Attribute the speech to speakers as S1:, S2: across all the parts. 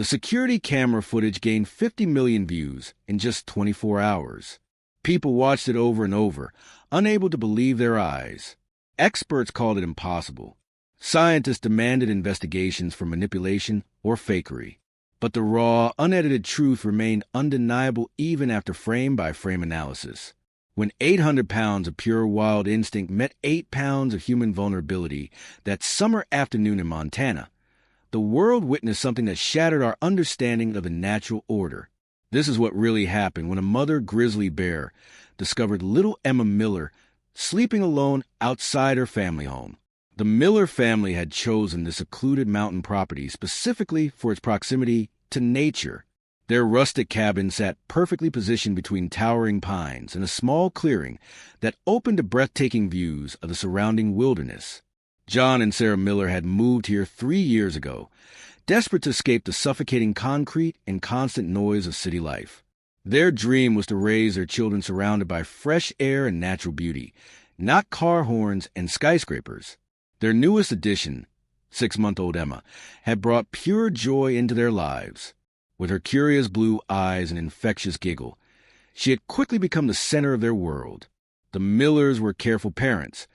S1: The security camera footage gained 50 million views in just 24 hours. People watched it over and over, unable to believe their eyes. Experts called it impossible. Scientists demanded investigations for manipulation or fakery. But the raw, unedited truth remained undeniable even after frame-by-frame analysis. When 800 pounds of pure wild instinct met 8 pounds of human vulnerability that summer afternoon in Montana, the world witnessed something that shattered our understanding of the natural order. This is what really happened when a mother grizzly bear discovered little Emma Miller sleeping alone outside her family home. The Miller family had chosen this secluded mountain property specifically for its proximity to nature. Their rustic cabin sat perfectly positioned between towering pines in a small clearing that opened to breathtaking views of the surrounding wilderness. John and Sarah Miller had moved here 3 years ago, desperate to escape the suffocating concrete and constant noise of city life. Their dream was to raise their children surrounded by fresh air and natural beauty, not car horns and skyscrapers. Their newest addition, 6-month-old Emma, had brought pure joy into their lives. With her curious blue eyes and infectious giggle, she had quickly become the center of their world. The Millers were careful parents,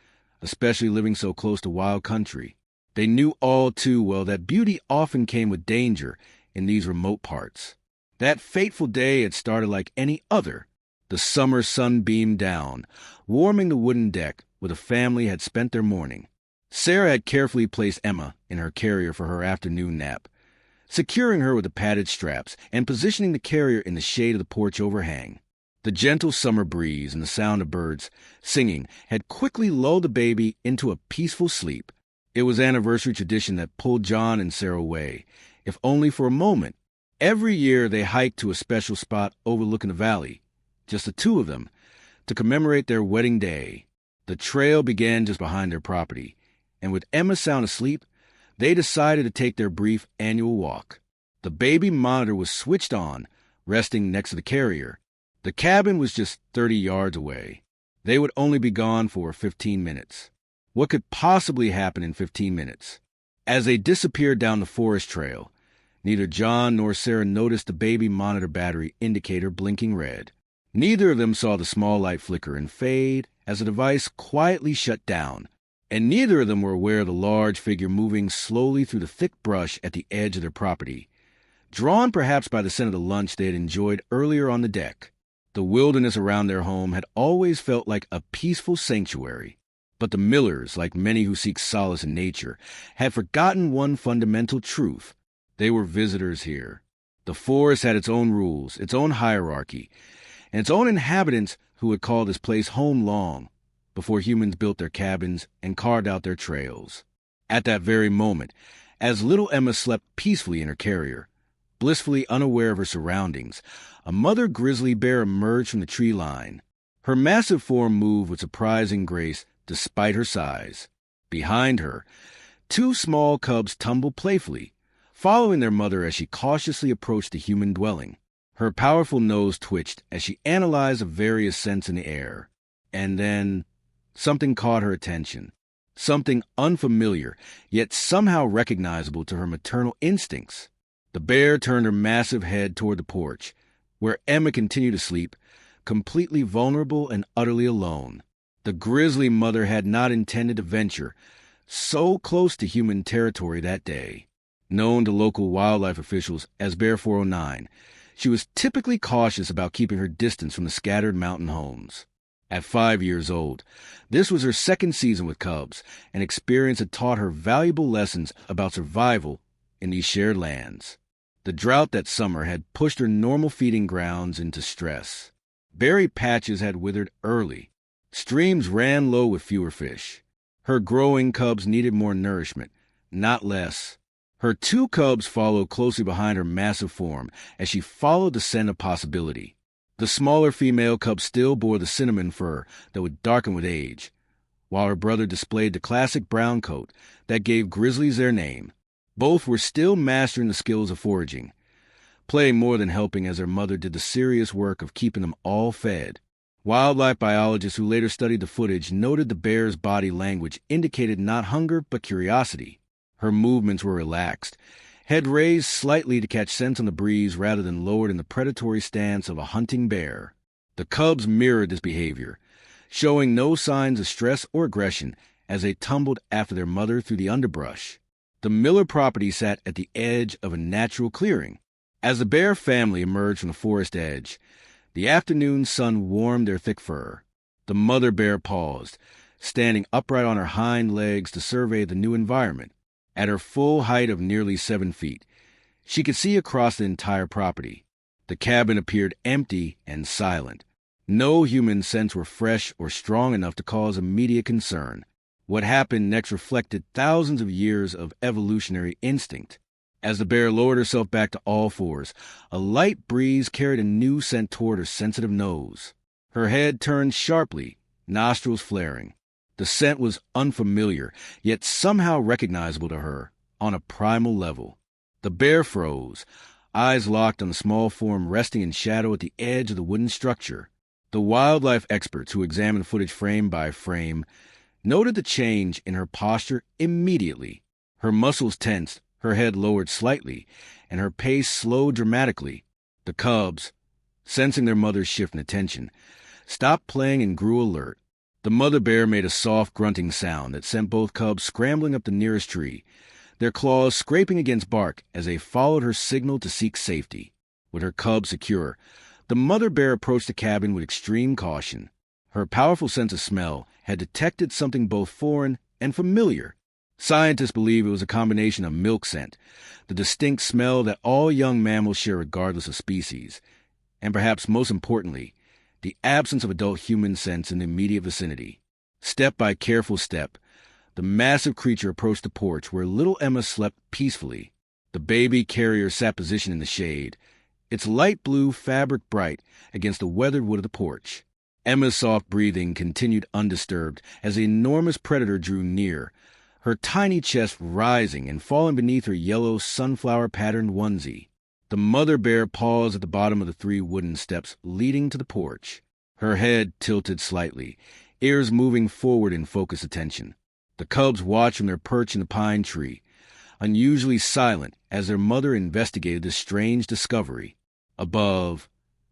S1: especially living so close to wild country. They knew all too well that beauty often came with danger in these remote parts. That fateful day had started like any other. The summer sun beamed down, warming the wooden deck where the family had spent their morning. Sarah had carefully placed Emma in her carrier for her afternoon nap, securing her with the padded straps and positioning the carrier in the shade of the porch overhang. The gentle summer breeze and the sound of birds singing had quickly lulled the baby into a peaceful sleep. It was anniversary tradition that pulled John and Sarah away, if only for a moment. Every year they hiked to a special spot overlooking the valley, just the two of them, to commemorate their wedding day. The trail began just behind their property, and with Emma sound asleep, they decided to take their brief annual walk. The baby monitor was switched on, resting next to the carrier. The cabin was just 30 yards away. They would only be gone for 15 minutes. What could possibly happen in 15 minutes? As they disappeared down the forest trail, neither John nor Sarah noticed the baby monitor battery indicator blinking red. Neither of them saw the small light flicker and fade as the device quietly shut down. And neither of them were aware of the large figure moving slowly through the thick brush at the edge of their property, drawn perhaps by the scent of the lunch they had enjoyed earlier on the deck. The wilderness around their home had always felt like a peaceful sanctuary. But the Millers, like many who seek solace in nature, had forgotten one fundamental truth. They were visitors here. The forest had its own rules, its own hierarchy, and its own inhabitants who had called this place home long before humans built their cabins and carved out their trails. At that very moment, as little Emma slept peacefully in her carrier, blissfully unaware of her surroundings, a mother grizzly bear emerged from the tree line. Her massive form moved with surprising grace despite her size. Behind her, 2 small cubs tumbled playfully, following their mother as she cautiously approached the human dwelling. Her powerful nose twitched as she analyzed the various scents in the air. And then something caught her attention. Something unfamiliar, yet somehow recognizable to her maternal instincts. The bear turned her massive head toward the porch, where Emma continued to sleep, completely vulnerable and utterly alone. The grizzly mother had not intended to venture so close to human territory that day. Known to local wildlife officials as Bear 409, she was typically cautious about keeping her distance from the scattered mountain homes. At 5 years old, this was her second season with cubs, and experience had taught her valuable lessons about survival in these shared lands. The drought that summer had pushed her normal feeding grounds into stress. Berry patches had withered early. Streams ran low with fewer fish. Her growing cubs needed more nourishment, not less. Her 2 cubs followed closely behind her massive form as she followed the scent of possibility. The smaller female cub still bore the cinnamon fur that would darken with age, while her brother displayed the classic brown coat that gave grizzlies their name. Both were still mastering the skills of foraging, playing more than helping as their mother did the serious work of keeping them all fed. Wildlife biologists who later studied the footage noted the bear's body language indicated not hunger but curiosity. Her movements were relaxed, head raised slightly to catch scent on the breeze rather than lowered in the predatory stance of a hunting bear. The cubs mirrored this behavior, showing no signs of stress or aggression as they tumbled after their mother through the underbrush. The Miller property sat at the edge of a natural clearing. As the bear family emerged from the forest edge, the afternoon sun warmed their thick fur. The mother bear paused, standing upright on her hind legs to survey the new environment. At her full height of nearly 7 feet, she could see across the entire property. The cabin appeared empty and silent. No human scents were fresh or strong enough to cause immediate concern. What happened next reflected thousands of years of evolutionary instinct. As the bear lowered herself back to all fours, a light breeze carried a new scent toward her sensitive nose. Her head turned sharply, nostrils flaring. The scent was unfamiliar, yet somehow recognizable to her, on a primal level. The bear froze, eyes locked on the small form resting in shadow at the edge of the wooden structure. The wildlife experts who examined footage frame by frame noted the change in her posture immediately. Her muscles tensed, her head lowered slightly, and her pace slowed dramatically. The cubs, sensing their mother's shift in attention, stopped playing and grew alert. The mother bear made a soft grunting sound that sent both cubs scrambling up the nearest tree, their claws scraping against bark as they followed her signal to seek safety. With her cubs secure, the mother bear approached the cabin with extreme caution. Her powerful sense of smell had detected something both foreign and familiar. Scientists believe it was a combination of milk scent, the distinct smell that all young mammals share regardless of species, and perhaps most importantly, the absence of adult human scents in the immediate vicinity. Step by careful step, the massive creature approached the porch where little Emma slept peacefully. The baby carrier sat positioned in the shade, its light blue fabric bright against the weathered wood of the porch. Emma's soft breathing continued undisturbed as the enormous predator drew near, her tiny chest rising and falling beneath her yellow sunflower-patterned onesie. The mother bear paused at the bottom of the 3 wooden steps leading to the porch, her head tilted slightly, ears moving forward in focused attention. The cubs watched from their perch in the pine tree, unusually silent as their mother investigated this strange discovery. Above,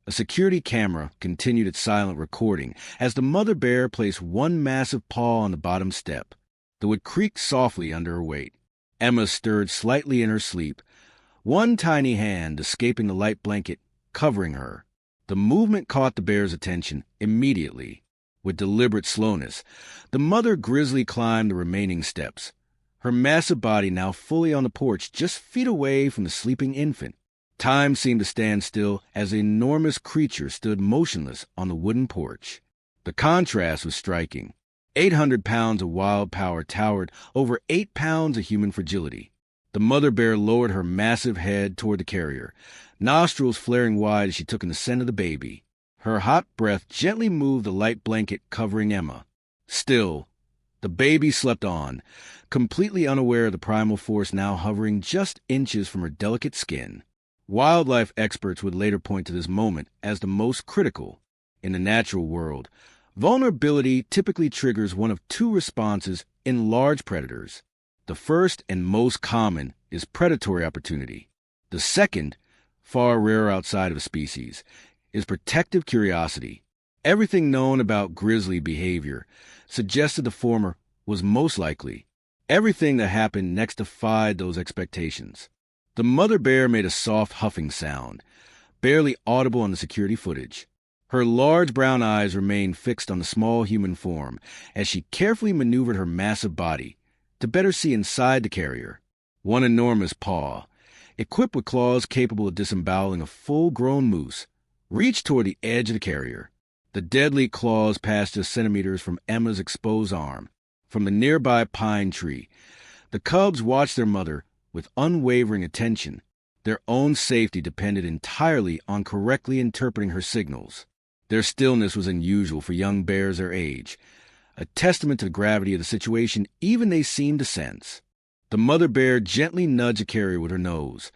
S1: a security camera continued its silent recording as the mother bear placed one massive paw on the bottom step. The wood creaked softly under her weight. Emma stirred slightly in her sleep, one tiny hand escaping the light blanket covering her. The movement caught the bear's attention immediately. With deliberate slowness, the mother grizzly climbed the remaining steps, her massive body now fully on the porch just feet away from the sleeping infant. Time seemed to stand still as the enormous creature stood motionless on the wooden porch. The contrast was striking. 800 pounds of wild power towered over 8 pounds of human fragility. The mother bear lowered her massive head toward the carrier, nostrils flaring wide as she took in the scent of the baby. Her hot breath gently moved the light blanket covering Emma. Still, the baby slept on, completely unaware of the primal force now hovering just inches from her delicate skin. Wildlife experts would later point to this moment as the most critical. In the natural world, vulnerability typically triggers one of 2 responses in large predators. The first and most common is predatory opportunity. The second, far rarer outside of a species, is protective curiosity. Everything known about grizzly behavior suggested the former was most likely. Everything that happened next defied those expectations. The mother bear made a soft huffing sound, barely audible on the security footage. Her large brown eyes remained fixed on the small human form as she carefully maneuvered her massive body to better see inside the carrier. One enormous paw, equipped with claws capable of disemboweling a full-grown moose, reached toward the edge of the carrier. The deadly claws passed just centimeters from Emma's exposed arm. From the nearby pine tree, the cubs watched their mother with unwavering attention. Their own safety depended entirely on correctly interpreting her signals. Their stillness was unusual for young bears their age, a testament to the gravity of the situation even they seemed to sense. The mother bear gently nudged the carrier with her nose,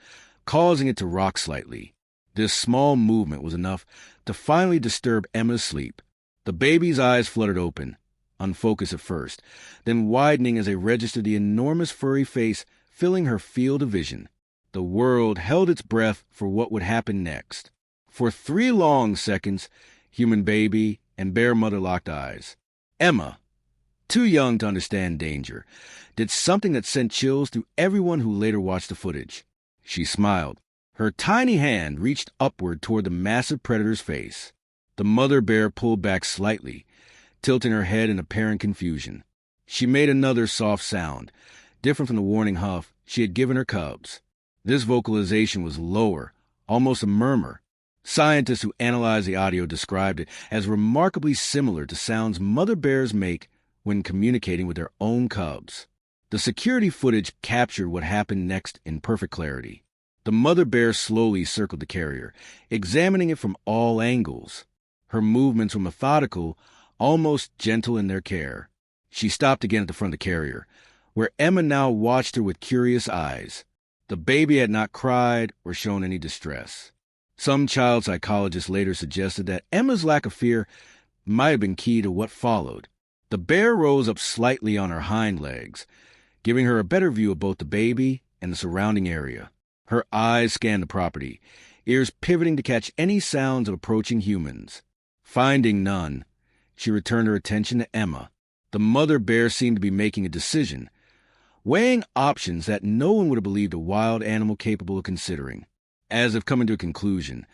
S1: causing it to rock slightly. This small movement was enough to finally disturb Emma's sleep. The baby's eyes fluttered open, unfocused at first, then widening as they registered the enormous furry face filling her field of vision. The world held its breath for what would happen next. For 3 long seconds, human baby and bear mother locked eyes. Emma, too young to understand danger, did something that sent chills through everyone who later watched the footage. She smiled. Her tiny hand reached upward toward the massive predator's face. The mother bear pulled back slightly, tilting her head in apparent confusion. She made another soft sound, different from the warning huff she had given her cubs. This vocalization was lower, almost a murmur. Scientists who analyzed the audio described it as remarkably similar to sounds mother bears make when communicating with their own cubs. The security footage captured what happened next in perfect clarity. The mother bear slowly circled the carrier, examining it from all angles. Her movements were methodical, almost gentle in their care. She stopped again at the front of the carrier, where Emma now watched her with curious eyes. The baby had not cried or shown any distress. Some child psychologists later suggested that Emma's lack of fear might have been key to what followed. The bear rose up slightly on her hind legs, giving her a better view of both the baby and the surrounding area. Her eyes scanned the property, ears pivoting to catch any sounds of approaching humans. Finding none, she returned her attention to Emma. The mother bear seemed to be making a decision, weighing options that no one would have believed a wild animal capable of considering. As if coming to a conclusion,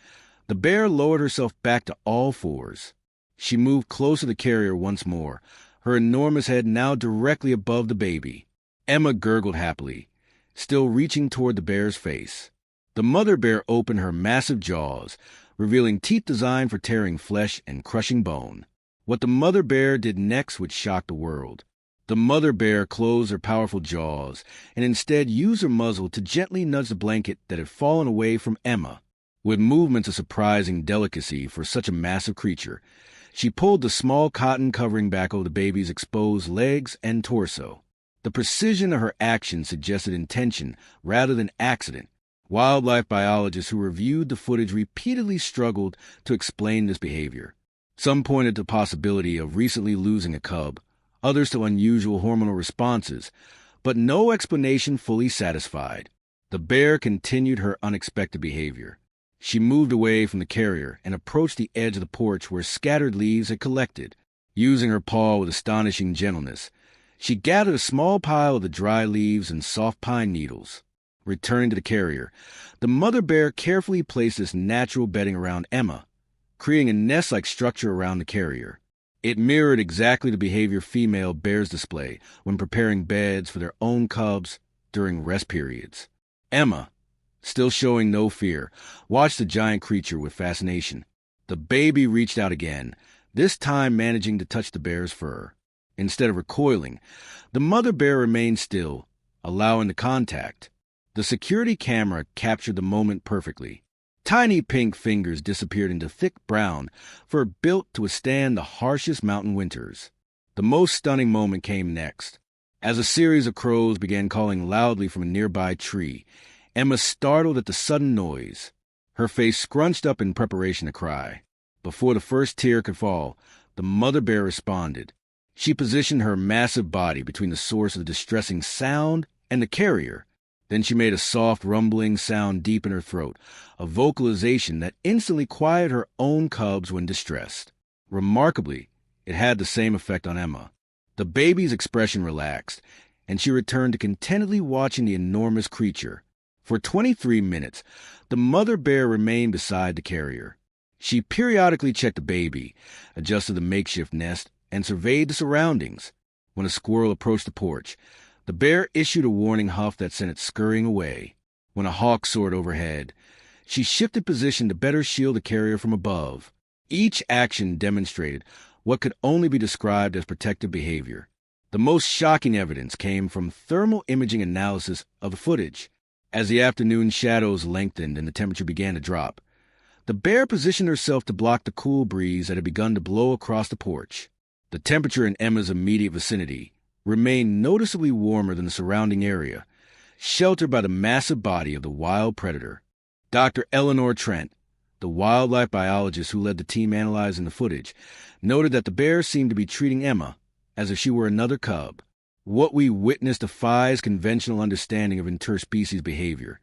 S1: the bear lowered herself back to all fours. She moved closer to the carrier once more, her enormous head now directly above the baby. Emma gurgled happily, still reaching toward the bear's face. The mother bear opened her massive jaws, revealing teeth designed for tearing flesh and crushing bone. What the mother bear did next would shock the world. The mother bear closed her powerful jaws and instead used her muzzle to gently nudge the blanket that had fallen away from Emma. With movements of surprising delicacy for such a massive creature, she pulled the small cotton covering back over the baby's exposed legs and torso. The precision of her action suggested intention rather than accident. Wildlife biologists who reviewed the footage repeatedly struggled to explain this behavior. Some pointed to the possibility of recently losing a cub, others to unusual hormonal responses, but no explanation fully satisfied. The bear continued her unexpected behavior. She moved away from the carrier and approached the edge of the porch where scattered leaves had collected. Using her paw with astonishing gentleness, she gathered a small pile of the dry leaves and soft pine needles. Returning to the carrier, the mother bear carefully placed this natural bedding around Emma, creating a nest-like structure around the carrier. It mirrored exactly the behavior female bears display when preparing beds for their own cubs during rest periods. Emma, still showing no fear, watched the giant creature with fascination. The baby reached out again, this time managing to touch the bear's fur. Instead of recoiling, the mother bear remained still, allowing the contact. The security camera captured the moment perfectly. Tiny pink fingers disappeared into thick brown fur built to withstand the harshest mountain winters. The most stunning moment came next. As a series of crows began calling loudly from a nearby tree, Emma startled at the sudden noise. Her face scrunched up in preparation to cry. Before the first tear could fall, the mother bear responded. She positioned her massive body between the source of the distressing sound and the carrier. Then she made a soft rumbling sound deep in her throat, a vocalization that instantly quieted her own cubs when distressed. Remarkably, it had the same effect on Emma. The baby's expression relaxed, and she returned to contentedly watching the enormous creature. For 23 minutes, the mother bear remained beside the carrier. She periodically checked the baby, adjusted the makeshift nest, and surveyed the surroundings. When a squirrel approached the porch, the bear issued a warning huff that sent it scurrying away. When a hawk soared overhead, she shifted position to better shield the carrier from above. Each action demonstrated what could only be described as protective behavior. The most shocking evidence came from thermal imaging analysis of the footage. As the afternoon shadows lengthened and the temperature began to drop, the bear positioned herself to block the cool breeze that had begun to blow across the porch. The temperature in Emma's immediate vicinity remained noticeably warmer than the surrounding area, sheltered by the massive body of the wild predator. Dr. Eleanor Trent, the wildlife biologist who led the team analyzing the footage, noted that the bear seemed to be treating Emma as if she were another cub. What we witnessed defies conventional understanding of interspecies behavior.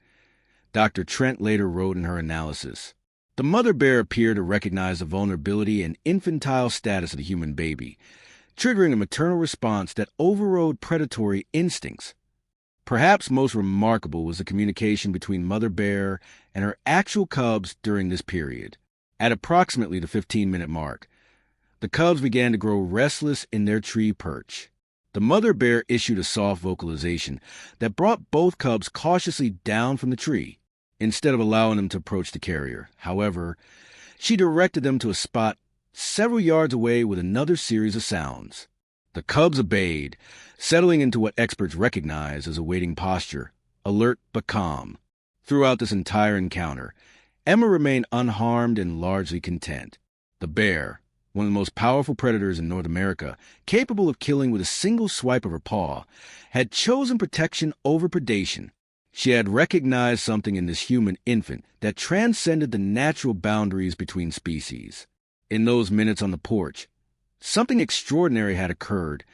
S1: Dr. Trent later wrote in her analysis. The mother bear appeared to recognize the vulnerability and infantile status of the human baby, triggering a maternal response that overrode predatory instincts. Perhaps most remarkable was the communication between mother bear and her actual cubs during this period. At approximately the 15-minute mark, the cubs began to grow restless in their tree perch. The mother bear issued a soft vocalization that brought both cubs cautiously down from the tree, instead of allowing them to approach the carrier. However, she directed them to a spot several yards away with another series of sounds. The cubs obeyed, settling into what experts recognize as a waiting posture, alert but calm. Throughout this entire encounter, Emma remained unharmed and largely content. The bear, one of the most powerful predators in North America, capable of killing with a single swipe of her paw, had chosen protection over predation. She had recognized something in this human infant that transcended the natural boundaries between species. In those minutes on the porch, something extraordinary had occurred,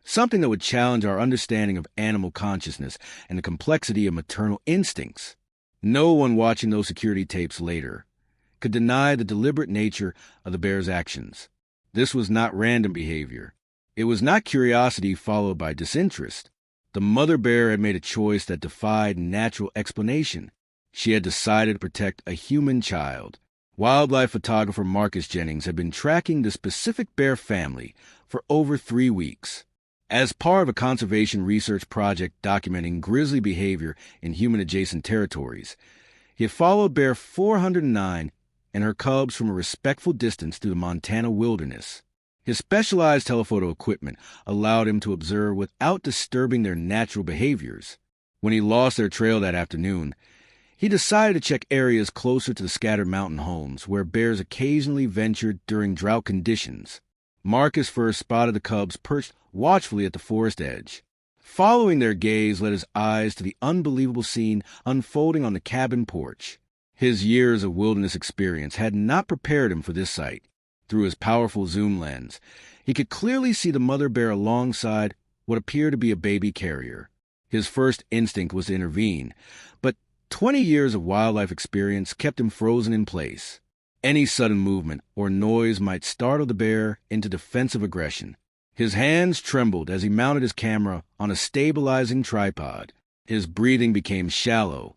S1: something that would challenge our understanding of animal consciousness and the complexity of maternal instincts. No one watching those security tapes later could deny the deliberate nature of the bear's actions. This was not random behavior. It was not curiosity followed by disinterest. The mother bear had made a choice that defied natural explanation. She had decided to protect a human child. Wildlife photographer Marcus Jennings had been tracking the specific bear family for over 3 weeks. As part of a conservation research project documenting grizzly behavior in human-adjacent territories, he had followed Bear 409 and her cubs from a respectful distance through the Montana wilderness. His specialized telephoto equipment allowed him to observe without disturbing their natural behaviors. When he lost their trail that afternoon, he decided to check areas closer to the scattered mountain homes where bears occasionally ventured during drought conditions. Marcus first spotted the cubs perched watchfully at the forest edge. Following their gaze led his eyes to the unbelievable scene unfolding on the cabin porch. His years of wilderness experience had not prepared him for this sight. Through his powerful zoom lens, he could clearly see the mother bear alongside what appeared to be a baby carrier. His first instinct was to intervene, but 20 years of wildlife experience kept him frozen in place. Any sudden movement or noise might startle the bear into defensive aggression. His hands trembled as he mounted his camera on a stabilizing tripod. His breathing became shallow,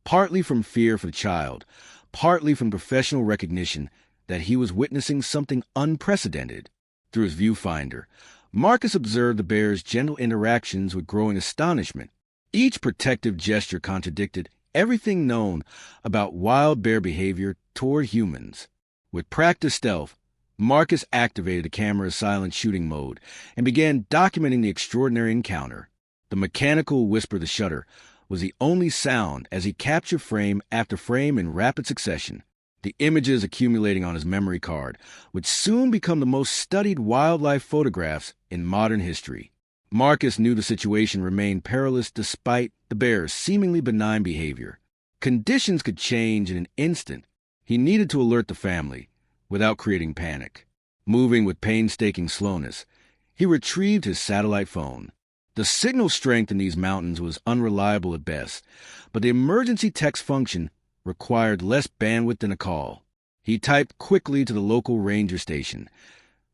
S1: partly from fear for the child, partly from professional recognition that he was witnessing something unprecedented. Through his viewfinder, Marcus observed the bear's gentle interactions with growing astonishment. Each protective gesture contradicted everything known about wild bear behavior toward humans. With practiced stealth, Marcus activated the camera's silent shooting mode and began documenting the extraordinary encounter. The mechanical whisper of the shutter was the only sound as he captured frame after frame in rapid succession. The images accumulating on his memory card would soon become the most studied wildlife photographs in modern history. Marcus knew the situation remained perilous despite the bear's seemingly benign behavior. Conditions could change in an instant. He needed to alert the family without creating panic. Moving with painstaking slowness, he retrieved his satellite phone. The signal strength in these mountains was unreliable at best, but the emergency text function required less bandwidth than a call. He typed quickly to the local ranger station.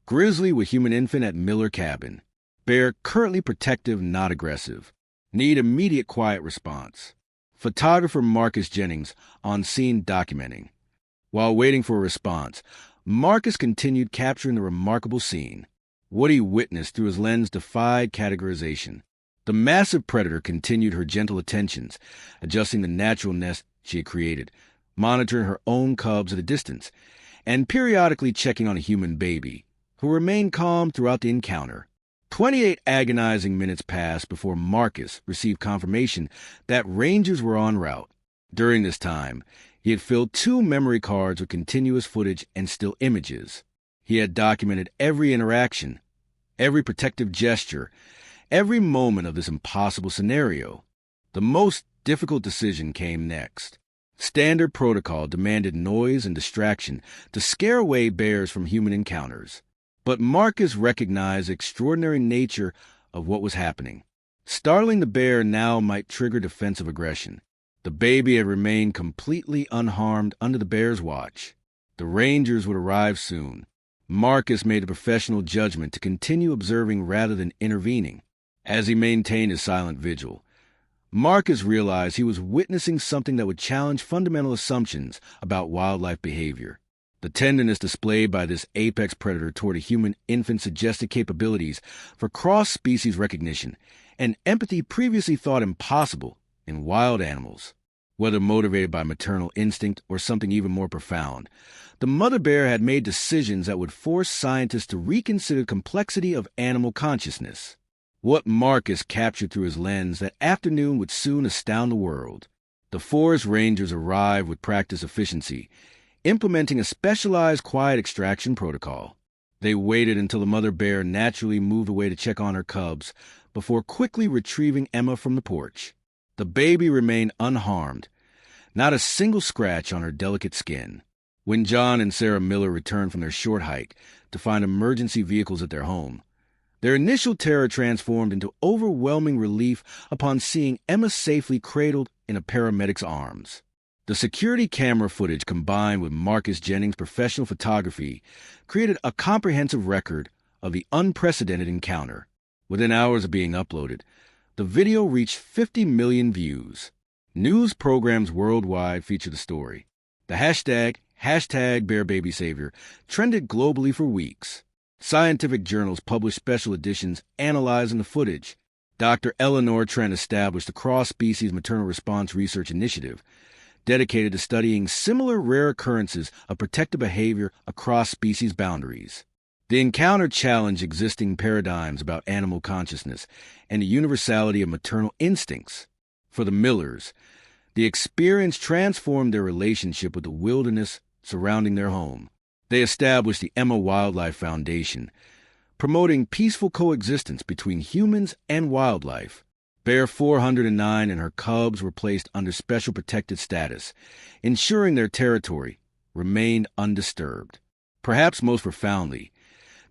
S1: Grizzly with human infant at Miller Cabin. Bear currently protective, not aggressive. Need immediate quiet response. Photographer Marcus Jennings on scene documenting. While waiting for a response, Marcus continued capturing the remarkable scene. What he witnessed through his lens defied categorization. The massive predator continued her gentle attentions, adjusting the natural nest she had created, monitoring her own cubs at a distance, and periodically checking on a human baby, who remained calm throughout the encounter. 28 agonizing minutes passed before Marcus received confirmation that rangers were en route. During this time, he had filled 2 memory cards with continuous footage and still images. He had documented every interaction, every protective gesture, every moment of this impossible scenario. The most difficult decision came next. Standard protocol demanded noise and distraction to scare away bears from human encounters. But Marcus recognized the extraordinary nature of what was happening. Startling the bear now might trigger defensive aggression. The baby had remained completely unharmed under the bear's watch. The rangers would arrive soon. Marcus made a professional judgment to continue observing rather than intervening. As he maintained his silent vigil, Marcus realized he was witnessing something that would challenge fundamental assumptions about wildlife behavior. The tenderness displayed by this apex predator toward a human infant suggested capabilities for cross-species recognition and empathy previously thought impossible in wild animals. Whether motivated by maternal instinct or something even more profound, the mother bear had made decisions that would force scientists to reconsider the complexity of animal consciousness. What Marcus captured through his lens that afternoon would soon astound the world. The forest rangers arrived with practiced efficiency, implementing a specialized quiet extraction protocol. They waited until the mother bear naturally moved away to check on her cubs before quickly retrieving Emma from the porch. The baby remained unharmed, not a single scratch on her delicate skin. When John and Sarah Miller returned from their short hike to find emergency vehicles at their home, their initial terror transformed into overwhelming relief upon seeing Emma safely cradled in a paramedic's arms. The security camera footage combined with Marcus Jennings' professional photography created a comprehensive record of the unprecedented encounter. Within hours of being uploaded, the video reached 50 million views. News programs worldwide featured the story. The hashtag #BearBabySavior trended globally for weeks. Scientific journals published special editions analyzing the footage. Dr. Eleanor Trent established the Cross-Species Maternal Response Research Initiative, dedicated to studying similar rare occurrences of protective behavior across species boundaries. The encounter challenged existing paradigms about animal consciousness and the universality of maternal instincts. For the Millers, the experience transformed their relationship with the wilderness surrounding their home. They established the Emma Wildlife Foundation, promoting peaceful coexistence between humans and wildlife. Bear 409 and her cubs were placed under special protected status, ensuring their territory remained undisturbed. Perhaps most profoundly,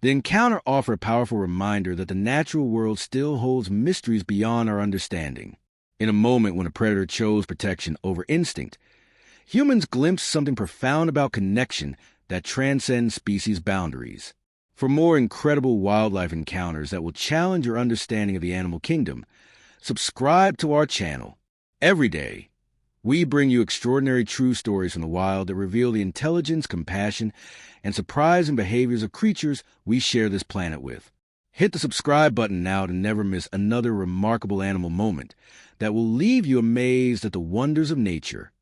S1: the encounter offered a powerful reminder that the natural world still holds mysteries beyond our understanding. In a moment when a predator chose protection over instinct, humans glimpsed something profound about connection that transcends species boundaries. For more incredible wildlife encounters that will challenge your understanding of the animal kingdom, subscribe to our channel. Every day, we bring you extraordinary true stories from the wild that reveal the intelligence, compassion, and surprising behaviors of creatures we share this planet with. Hit the subscribe button now to never miss another remarkable animal moment that will leave you amazed at the wonders of nature.